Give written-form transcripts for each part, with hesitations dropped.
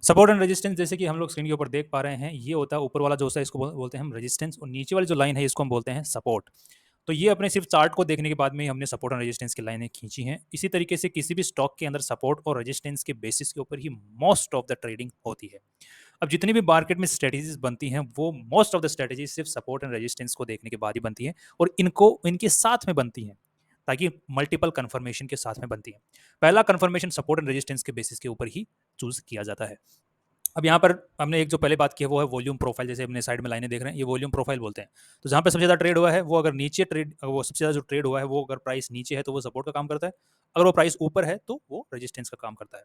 Support and resistance जैसे कि हम लोग स्क्रीन के ऊपर देख पा रहे हैं, ये होता है ऊपर वाला जो होता है इसको बोलते हैं हम रेजिस्टेंस, और नीचे वाली जो लाइन है इसको हम बोलते हैं सपोर्ट। तो ये अपने सिर्फ चार्ट को देखने के बाद में ही हमने सपोर्ट और रेजिस्टेंस की लाइनें खींची हैं। इसी तरीके से किसी भी स्टॉक के अंदर सपोर्ट और रेजिस्टेंस के बेसिस के ऊपर ही मोस्ट ऑफ द ट्रेडिंग होती है। अब जितनी भी मार्केट में स्ट्रेटेजीज बनती हैं वो मोस्ट ऑफ द स्ट्रेटेजीज सिर्फ सपोर्ट एंड रेजिस्टेंस को देखने के बाद ही बनती हैं, और इनको इनके साथ में बनती हैं ताकि मल्टीपल कंफर्मेशन के साथ में बनती है। पहला कंफर्मेशन सपोर्ट एंड रेजिस्टेंस के बेसिस के ऊपर ही चूज किया जाता है। अब यहाँ पर हमने एक जो पहले बात की है वो है वॉल्यूम प्रोफाइल, जैसे अपने साइड में लाइनें देख रहे हैं, ये वॉल्यूम प्रोफाइल बोलते हैं। तो जहाँ पे सबसे ज़्यादा ट्रेड हुआ है वो अगर नीचे ट्रेड, वो सबसे ज़्यादा जो ट्रेड हुआ है वो अगर प्राइस नीचे है तो वो सपोर्ट का काम करता है, अगर वो प्राइस ऊपर है तो वो रेजिस्टेंस का काम करता है।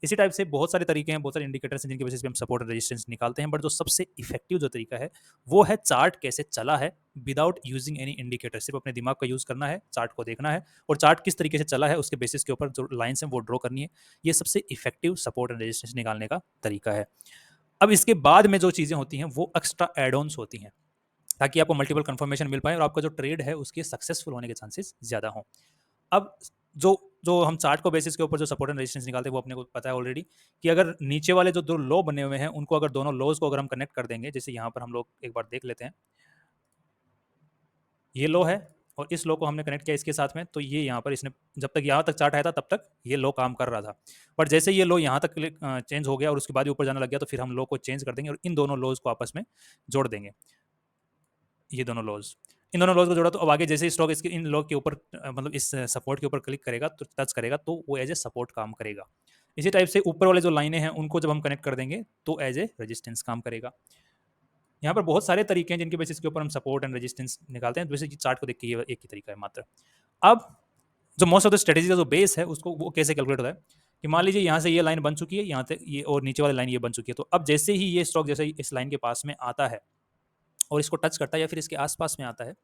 इसी टाइप से बहुत सारे तरीके हैं, बहुत सारे इंडिकेटर्स हैं जिनके बेसिस पे हम सपोर्ट और रेजिस्टेंस निकालते हैं, बट जो सबसे इफेक्टिव जो तरीका है वो है चार्ट कैसे चला है विदाउट यूजिंग एनी इंडिकेटर। सिर्फ अपने दिमाग का यूज करना है, चार्ट को देखना है और चार्ट किस तरीके से चला है उसके बेसिस के ऊपर जो लाइन्स हैं वो ड्रॉ करनी है। ये सबसे इफेक्टिव सपोर्ट एंड रेजिस्टेंस निकालने का तरीका है। अब इसके बाद में जो चीज़ें होती हैं वो एक्स्ट्रा एड ऑन्स होती हैं ताकि आपको मल्टीपल कंफर्मेशन मिल पाए और आपका जो ट्रेड है उसके सक्सेसफुल होने के चांसेस ज़्यादा हों। अब जो जो हम चार्ट को बेसिस के ऊपर जो सपोर्ट एंड रेजिस्टेंस निकालते हैं वो अपने को पता है ऑलरेडी कि अगर नीचे वाले जो दो लो बने हुए हैं उनको अगर दोनों लोज को अगर हम कनेक्ट कर देंगे, जैसे यहाँ पर हम लोग एक बार देख लेते हैं, ये लो है और इस लो को हमने कनेक्ट किया इसके साथ में, तो ये यहाँ पर इसने जब तक यहाँ तक चार्ट आया था तब तक ये लो काम कर रहा था, बट जैसे ये लो यहाँ तक चेंज हो गया और उसके बाद ऊपर जाने लग गया तो फिर हम लो को चेंज कर देंगे और इन दोनों लोज को आपस में जोड़ देंगे। ये दोनों लॉज, इन दोनों लॉज को जोड़ा तो अब आगे जैसे ही स्टॉक इसके इन लॉ के ऊपर मतलब इस सपोर्ट के ऊपर क्लिक करेगा तो टच करेगा तो वो एज ए सपोर्ट काम करेगा। इसी टाइप से ऊपर वाले जो लाइनें हैं उनको जब हम कनेक्ट कर देंगे तो एज ए रेजिस्टेंस काम करेगा। यहाँ पर बहुत सारे तरीके हैं जिनके बेसिस के ऊपर हम सपोर्ट एंड रेजिस्टेंस निकालते हैं, जैसे कि चार्ट को देख के ये एक ही तरीका है मात्र। अब जो मोस्ट ऑफ द स्ट्रेटेजी का जो बेस है उसको वो कैसे कैलकुलेट होता है कि मान लीजिए यहाँ से ये लाइन बन चुकी है, यहाँ तक ये और नीचे वाली लाइन ये बन चुकी है, तो अब जैसे ही ये स्टॉक जैसे ही इस लाइन के पास में आता है और इसको टच करता है या फिर इसके आसपास में आता है,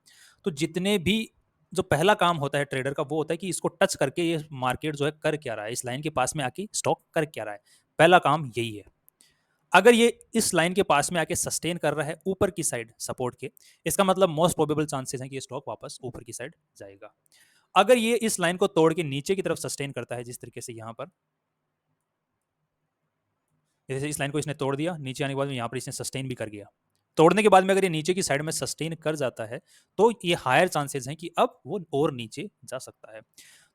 तो जितने भी जो पहला काम होता है ट्रेडर का वो होता है कि इसको टच करके ये मार्केट जो है कर क्या रहा है, इस लाइन के पास में आके स्टॉक कर क्या रहा है। पहला काम यही है। अगर ये इस लाइन के पास में आके सस्टेन कर रहा है ऊपर की साइड सपोर्ट के, इसका मतलब मोस्ट प्रोबेबल चांसेस है कि ये स्टॉक वापस ऊपर की साइड जाएगा। अगर ये इस लाइन को तोड़ के नीचे की तरफ सस्टेन करता है, जिस तरीके से यहाँ पर जैसे इस लाइन को इसने तोड़ दिया, नीचे आने के बाद में यहाँ पर इसने सस्टेन भी कर गया, तोड़ने के बाद में अगर ये नीचे की साइड में सस्टेन कर जाता है तो ये हायर चांसेस हैं कि अब वो और नीचे जा सकता है।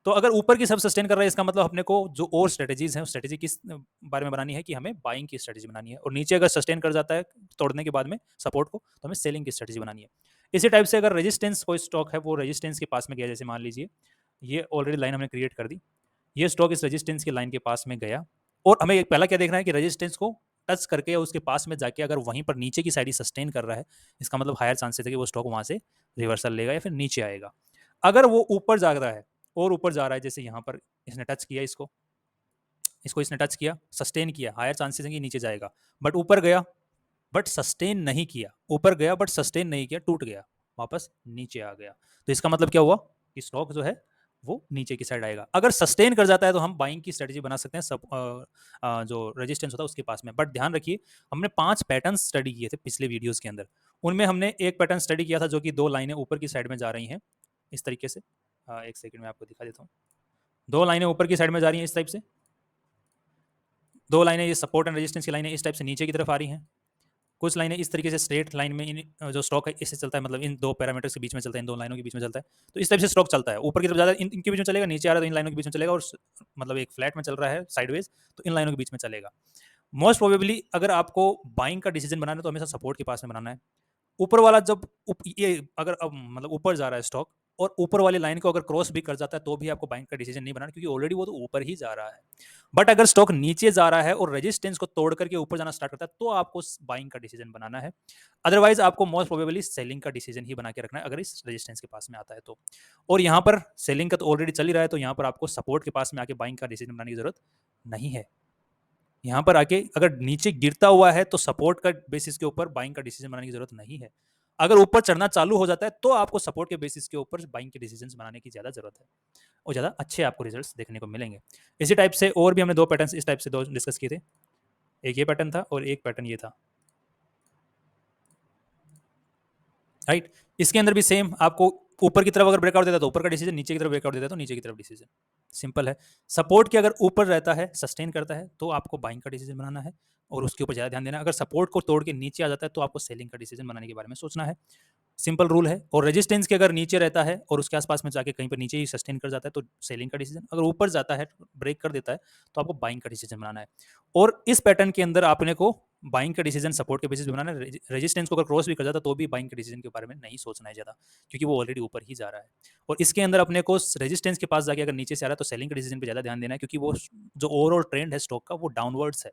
तो अगर ऊपर की सब सस्टेन कर रहा है इसका मतलब अपने को जो और स्ट्रेटेजीज हैं स्ट्रेटेजी किस बारे में बनानी है कि हमें बाइंग की स्ट्रेटेजी बनानी है, और नीचे अगर सस्टेन कर जाता है तोड़ने के बाद में सपोर्ट को तो हमें सेलिंग की स्ट्रेटेजी बनानी है। इसी टाइप से अगर रेजिस्टेंस कोई स्टॉक है वो रेजिस्टेंस के पास में गया, जैसे मान लीजिए ये ऑलरेडी लाइन हमने क्रिएट कर दी, ये स्टॉक इस रेजिस्टेंस की लाइन के पास में गया और हमें पहला क्या देखना है कि रेजिस्टेंस को टच करके उसके पास में जाके अगर वहीं पर नीचे की साइड ही सस्टेन कर रहा है, इसका मतलब हायर चांसेस है कि वो स्टॉक वहां से रिवर्सल लेगा या फिर नीचे आएगा। अगर वो ऊपर जा रहा है और ऊपर जा रहा है, जैसे यहाँ पर इसने टच किया, इसको इसको इसने टच किया सस्टेन किया, हायर चांसेस है कि नीचे जाएगा, बट ऊपर गया बट सस्टेन नहीं किया, ऊपर गया बट सस्टेन नहीं किया, टूट गया, वापस नीचे आ गया, तो इसका मतलब क्या हुआ कि स्टॉक जो है वो नीचे की साइड आएगा। अगर सस्टेन कर जाता है तो हम बाइंग की स्ट्रेटजी बना सकते हैं सब जो रेजिस्टेंस होता है उसके पास में। बट ध्यान रखिए हमने 5 पैटर्न स्टडी किए थे पिछले वीडियोस के अंदर, उनमें हमने एक पैटर्न स्टडी किया था जो कि 2 लाइनें ऊपर की साइड में जा रही हैं इस तरीके से। एक सेकंड में आपको दिखा देता हूँ, 2 लाइनें ऊपर की साइड में जा रही हैं इस टाइप से, 2 लाइनें ये सपोर्ट एंड रेजिस्टेंस की लाइनें इस टाइप से नीचे की तरफ आ रही हैं, कुछ लाइनें इस तरीके से स्ट्रेट लाइन में इन जो स्टॉक है इससे चलता है, मतलब इन 2 पैरामीटर्स के बीच में चलता है, इन 2 लाइनों के बीच में चलता है, तो इस टाइप से स्टॉक चलता है, ऊपर की तरफ ज़्यादा इनके बीच में चलेगा, नीचे आ रहा है तो इन लाइनों के बीच में चलेगा, और मतलब एक फ्लैट में चल रहा है साइडवेज तो इन लाइनों के बीच में चलेगा। मोस्ट प्रोबेबली अगर आपको बाइंग का डिसीजन बनाना है तो हमेशा सपोर्ट के पास में बनाना है। ऊपर वाला जब ये अगर अब मतलब ऊपर जा रहा है स्टॉक और ऊपर वाली लाइन को अगर क्रॉस भी कर जाता है तो भी आपको बाइंग का डिसीजन नहीं बनाना, क्योंकि ऑलरेडी वो तो ऊपर ही जा रहा है। बट अगर स्टॉक नीचे जा रहा है और रेजिस्टेंस को तोड़ करके ऊपर जाना स्टार्ट करता है तो आपको बाइंग का डिसीजन बनाना है, अदरवाइज आपको मोस्ट प्रोबेबली सेलिंग का डिसीजन ही बना के रखना है अगर इस रेजिस्टेंस के पास में आता है तो। और यहाँ पर सेलिंग का तो ऑलरेडी चल ही रहा है तो यहाँ पर आपको सपोर्ट के पास में आके बाइंग का डिसीजन बनाने की जरूरत नहीं है। यहाँ पर आके अगर नीचे गिरता हुआ है तो सपोर्ट का बेसिस के ऊपर बाइंग का डिसीजन बनाने की जरूरत नहीं है। अगर ऊपर चढ़ना चालू हो जाता है तो आपको सपोर्ट के बेसिस के ऊपर बाइंग के डिसीजंस बनाने की ज्यादा जरूरत है और ज्यादा अच्छे आपको रिजल्ट्स देखने को मिलेंगे। इसी टाइप से और भी हमने 2 पैटर्न्स इस टाइप से 2 डिस्कस किए थे, एक ये पैटर्न था और एक पैटर्न ये था, राइट। इसके अंदर भी सेम आपको ऊपर की तरफ अगर ब्रेकआउट देता है तो ऊपर का डिसीजन, नीचे की तरफ ब्रेकआउट देता है तो नीचे की तरफ डिसीजन। सिंपल है। सपोर्ट के अगर ऊपर रहता है, सस्टेन करता है, तो आपको बाइंग का डिसीजन बनाना है और उसके ऊपर ज़्यादा ध्यान देना है। अगर सपोर्ट को तोड़ के नीचे आ जाता है तो आपको सेलिंग का डिसीजन बनाने के बारे में सोचना है। सिंपल रूल है। और रेजिस्टेंस के अगर नीचे रहता है और उसके आसपास में जाके कहीं पर नीचे ही सस्टेन कर जाता है तो सेलिंग का डिसीजन। अगर ऊपर जाता है, ब्रेक कर देता है, तो आपको बाइंग का डिसीजन बनाना है। और इस पैटर्न के अंदर आपने को बाइंग का डिसीजन सपोर्ट के बेसिस पे बनाना है। रेजिस्टेंस को अगर क्रॉस भी कर जाता तो भी बाइंग के डिसीजन के बारे में नहीं सोचना है ज़्यादा, क्योंकि वो ऑलरेडी ऊपर ही जा रहा है। और इसके अंदर अपने को रेजिस्टेंस के पास जाके अगर नीचे से आ रहा है तो सेलिंग के डिसीजन पे ज़्यादा ध्यान देना है, क्योंकि वो जो ओवरऑल ट्रेंड है स्टॉक का वो डाउनवर्ड्स है।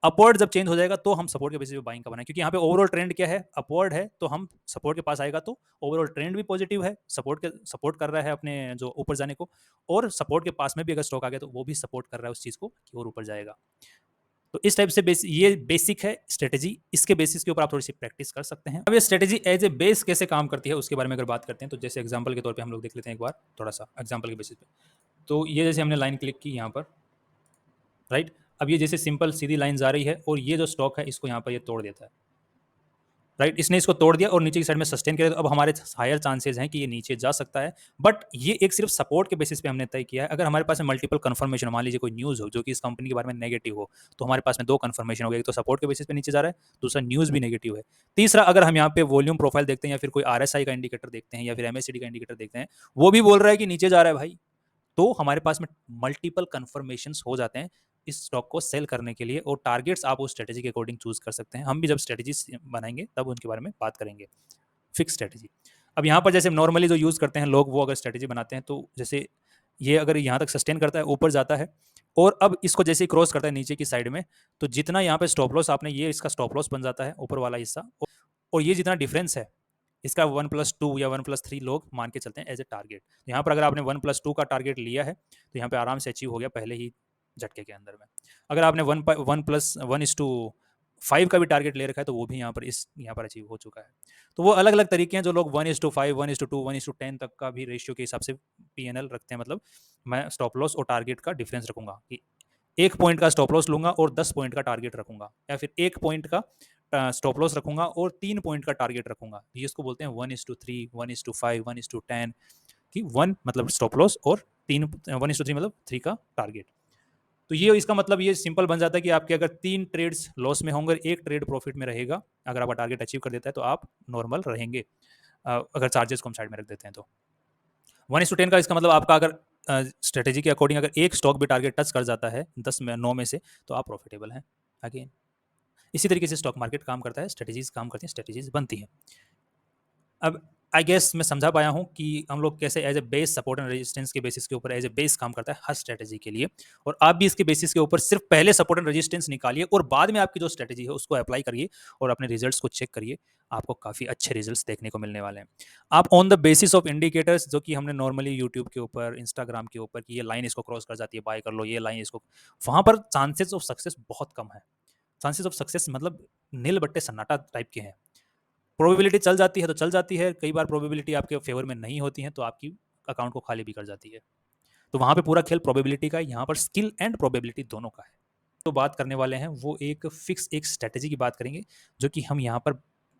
अपवर्ड जब चेंज हो जाएगा तो हम सपोर्ट के बेसिस पे बाइंग का बनाएं, क्योंकि यहाँ पे ओवरऑल ट्रेंड क्या है, अपवर्ड है, तो हम सपोर्ट के पास आएगा तो ओवरऑल ट्रेंड भी पॉजिटिव है, सपोर्ट कर रहा है अपने जो ऊपर जाने को, और सपोर्ट के पास में भी अगर स्टॉक आ गया तो वो भी सपोर्ट कर रहा है उस चीज़ को कि और ऊपर जाएगा। तो इस टाइप से ये बेसिक है स्ट्रेटेजी। इसके बेसिस के ऊपर आप थोड़ी सी प्रैक्टिस कर सकते हैं। अब ये स्ट्रेटेजी एज ए बेस कैसे काम करती है उसके बारे में अगर बात करते हैं तो जैसे एग्जांपल के तौर पे हम लोग देख लेते हैं एक बार, थोड़ा सा एग्जांपल के बेसिस पे। तो ये जैसे हमने लाइन क्लिक की यहाँ पर, राइट। अब ये जैसे सिंपल सीधी लाइन जा रही है और ये जो स्टॉक है इसको यहाँ पर ये तोड़ देता है, राइट। इसने इसको तोड़ दिया और नीचे की साइड में सस्टेन किया, तो अब हमारे हायर चांसेस हैं कि ये नीचे जा सकता है। बट ये एक सिर्फ सपोर्ट के बेसिस पे हमने तय किया है। अगर हमारे पास में मल्टीपल कंफर्मेशन, मान लीजिए कोई न्यूज़ हो जो कि इस कंपनी के बारे में नेगेटिव हो, तो हमारे पास में दो कंफर्मेशन हो गए, एक तो सपोर्ट के बेसिस पे नीचे जा रहा है, दूसरा न्यूज़ भी नेगेटिव है। तीसरा, अगर हम यहाँ पे वॉल्यूम प्रोफाइल देखते हैं या फिर कोई आरएसआई का इंडिकेटर देखते हैं या फिर एमएससीडी का इंडिकेटर देखते हैं, वो भी बोल रहा है कि नीचे जा रहा है भाई, तो हमारे पास में मल्टीपल कंफर्मेशंस हो जाते हैं इस स्टॉक को सेल करने के लिए। और टारगेट्स आप उस स्ट्रेटेजी के अकॉर्डिंग चूज कर सकते हैं। हम भी जब स्ट्रेटेजी बनाएंगे तब उनके बारे में बात करेंगे। Fix strategy. अब यहाँ पर जैसे नॉर्मली जो यूज़ करते हैं लोग, वो अगर स्ट्रेटेजी बनाते हैं तो जैसे ये अगर यहाँ तक सस्टेन करता है, ऊपर जाता है और अब इसको जैसे ही क्रॉस करता है नीचे की साइड में, तो जितना यहाँ पे स्टॉप लॉस आपने, ये इसका स्टॉप लॉस बन जाता है ऊपर वाला हिस्सा, और ये जितना डिफरेंस है इसका 1+2 या 1+3 लोग मान के चलते हैं एज ए टारगेट। तो यहाँ पर अगर आपने 1+2 का टारगेट लिया है तो यहाँ पे आराम से अचीव हो गया पहले ही झटके के अंदर में। अगर आपने 1+1:5 का भी टारगेट ले रखा है तो वो भी यहाँ पर अचीव हो चुका है। तो वो अलग अलग तरीके हैं जो लोग 1:5, 1:2, 1:10 तक का भी रेशियो के हिसाब से पीएनएल रखते हैं। मतलब मैं स्टॉप लॉस और टारगेट का डिफरेंस रखूंगा कि 1 पॉइंट का स्टॉप लॉस लूंगा और 10 पॉइंट का टारगेट रखूंगा, या फिर 1 पॉइंट का स्टॉप लॉस रखूंगा और 3 पॉइंट का टारगेट रखूंगा। ये इसको बोलते हैं 1:3, 1:5, 1:10 कि 1 मतलब स्टॉप लॉस और 1:3 मतलब 3 का टारगेट। तो ये इसका मतलब ये सिंपल बन जाता है कि आपके अगर 3 ट्रेड्स लॉस में होंगे, 1 ट्रेड प्रॉफिट में रहेगा, अगर आपका टारगेट अचीव कर देता है तो आप नॉर्मल रहेंगे, अगर चार्जेस को हम साइड में रख देते हैं तो। 1:10 का इसका मतलब आपका अगर स्ट्रेटेजी के अकॉर्डिंग अगर एक स्टॉक भी टारगेट टच कर जाता है 9 में से, तो आप प्रॉफिटेबल हैं। अगेन इसी तरीके से स्टॉक मार्केट काम करता है, स्ट्रेटेजीज काम करती हैं, स्ट्रेटेजीज बनती हैं। अब आई गेस मैं समझा पाया हूँ कि हम लोग कैसे as a base support and resistance के बेसिस के ऊपर एज ए बेस काम करता है हर स्ट्रेटेजी के लिए। और आप भी इसके बेसिस के ऊपर सिर्फ पहले सपोर्ट एंड रेजिस्टेंस निकालिए और बाद में आपकी जो स्ट्रेटेजी है उसको अप्लाई करिए और अपने रिजल्ट्स को चेक करिए। आपको काफ़ी अच्छे रिजल्ट्स देखने को मिलने वाले हैं। आप on the basis of indicators जो कि हमने नॉर्मली यूट्यूब के ऊपर, इंस्टाग्राम के ऊपर कि ये लाइन इसको क्रॉस कर जाती है, बाय कर लो, ये लाइन इसको, वहाँ पर चांसेस ऑफ सक्सेस बहुत कम है। चांसेस ऑफ सक्सेस मतलब नील बट्टे सन्नाटा टाइप के हैं। प्रोबेबिलिटी चल जाती है तो चल जाती है, कई बार प्रोबेबिलिटी आपके फेवर में नहीं होती है तो आपकी अकाउंट को खाली भी कर जाती है। तो वहाँ पे पूरा खेल प्रोबेबिलिटी का है, यहाँ पर स्किल एंड प्रोबेबिलिटी दोनों का है। तो बात करने वाले हैं वो एक फिक्स एक स्ट्रेटेजी की बात करेंगे जो कि हम यहाँ पर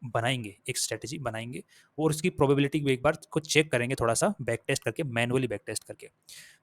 बनाएंगे, एक स्ट्रेटेजी बनाएंगे और उसकी प्रोबेबिलिटी को एक बार को चेक करेंगे, थोड़ा सा बैक टेस्ट करके, मैनुअली बैक टेस्ट करके।